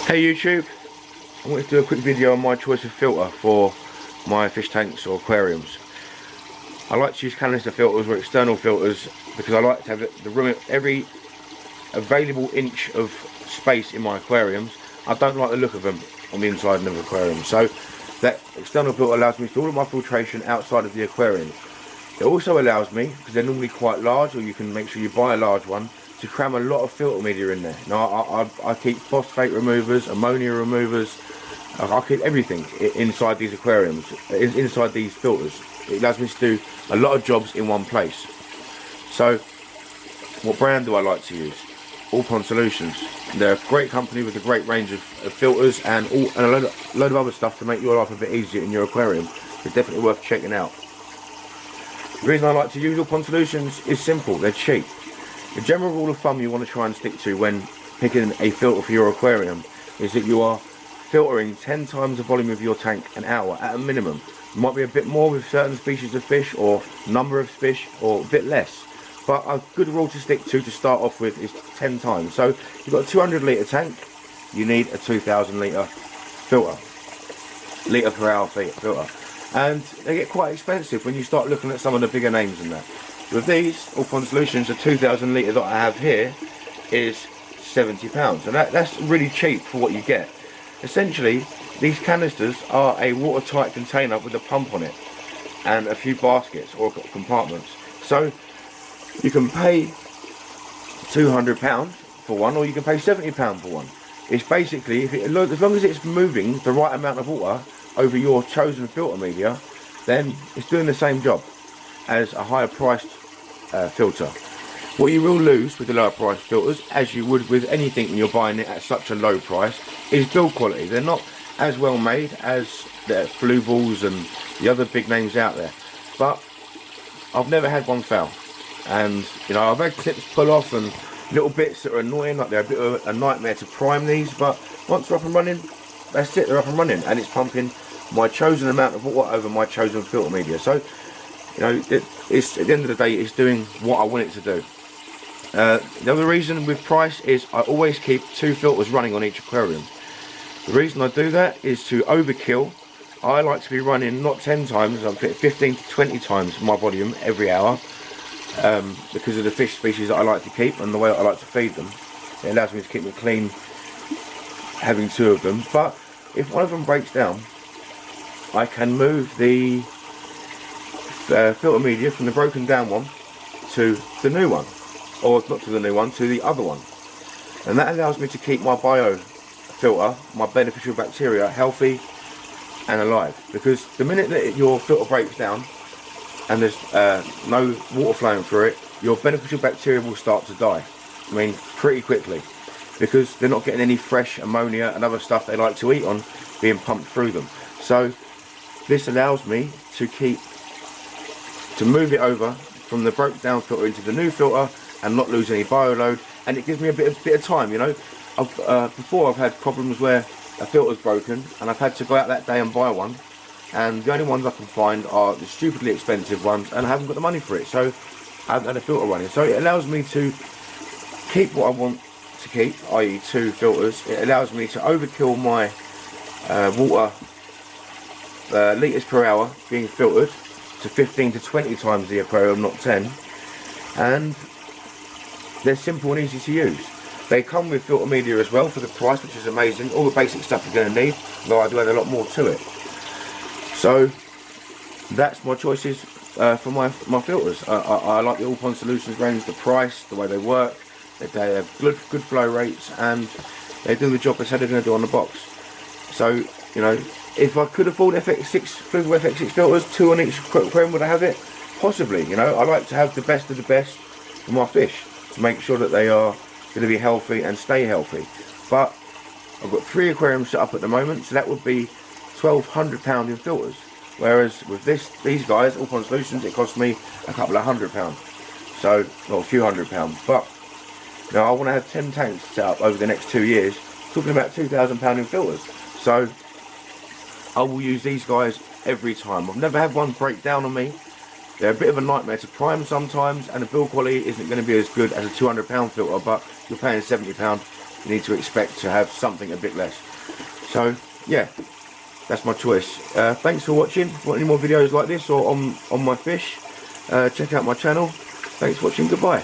Hey YouTube, I wanted to do a quick video on my choice of filter for my fish tanks or aquariums. I like to use canister filters or external filters because I like to have the room, every available inch of space in my aquariums. I don't like the look of them on the inside of an aquarium, so that external filter allows me to do all of my filtration outside of the aquarium. It also allows me, because they're normally quite large, or you can make sure you buy a large one, to cram a lot of filter media in there. Now I keep phosphate removers, ammonia removers, I keep everything inside these aquariums, inside these filters. It allows me to do a lot of jobs in one place. So what brand do I like to use? Allpond Solutions. They're a great company with a great range of filters and a load of other stuff to make your life a bit easier in your aquarium. They're definitely worth checking out. The reason I like to use Allpond Solutions is simple, they're cheap. The general rule of thumb you want to try and stick to when picking a filter for your aquarium is that you are filtering 10 times the volume of your tank an hour at a minimum. It might be a bit more with certain species of fish or number of fish, or a bit less. But a good rule to stick to start off with is 10 times. So you've got a 200 litre tank, you need a 2000 litre filter, litre per hour filter. And they get quite expensive when you start looking at some of the bigger names in that. With these Allpond Solutions, the 2000 litre that I have here is £70, and that's really cheap for what you get. Essentially, these canisters are a watertight container with a pump on it and a few baskets or compartments. So you can pay £200 for one, or you can pay £70 for one. It's basically, as long as it's moving the right amount of water over your chosen filter media, then it's doing the same job as a higher priced filter. What you will lose with the lower priced filters, as you would with anything when you're buying it at such a low price, is build quality. They're not as well made as the Fluvalls and the other big names out there, but I've never had one fail. And you know, I've had clips pull off and little bits that are annoying, like they're a bit of a nightmare to prime these, but once they're up and running, that's it, they're up and running, and it's pumping my chosen amount of water over my chosen filter media. So you know, it's at the end of the day, it's doing what I want it to do. The other reason with price is I always keep 2 filters running on each aquarium. The reason I do that is to overkill. I like to be running not 10 times, I'm 15 to 20 times my volume every hour, because of the fish species that I like to keep and the way I like to feed them. It allows me to keep them clean having 2 of them. But if one of them breaks down, I can move the filter media from the broken down one to the new one, or not to the new one, to the other one, and that allows me to keep my bio filter, my beneficial bacteria, healthy and alive. Because the minute that your filter breaks down and there's no water flowing through it, your beneficial bacteria will start to die. I mean, pretty quickly, because they're not getting any fresh ammonia and other stuff they like to eat on being pumped through them. So this allows me to move it over from the broke down filter into the new filter and not lose any bio load, and it gives me a bit of time. You know, before I've had problems where a filter's broken and I've had to go out that day and buy one, and the only ones I can find are the stupidly expensive ones, and I haven't got the money for it, so I haven't had a filter running. So it allows me to keep what I want to keep, i.e. 2 filters. It allows me to overkill my water litres per hour being filtered to 15 to 20 times the aquarium, not 10, and they're simple and easy to use. They come with filter media as well for the price, which is amazing. All the basic stuff you're going to need, though I do add a lot more to it. So that's my choices for my filters. I like the Allpond Solutions range, the price, the way they work, they have good flow rates, and they do the job they said they're going to do on the box. So you know, if I could afford FX6, Fluval FX6 filters, 2 on each aquarium, would I have it? Possibly. You know, I like to have the best of the best for my fish to make sure that they are going to be healthy and stay healthy. But I've got 3 aquariums set up at the moment, so that would be £1,200 in filters. Whereas with these guys, Allpond Solutions, it cost me a couple of £100. So, well, a few £100. But now I want to have 10 tanks set up over the next 2 years, talking about £2,000 in filters. So I will use these guys every time. I've never had one break down on me. They're a bit of a nightmare to prime sometimes, and the build quality isn't going to be as good as a £200 filter, but you're paying £70 you need to expect to have something a bit less. So yeah, that's my choice. Thanks for watching. Want any more videos like this or on my fish, check out my channel. Thanks for watching. Goodbye.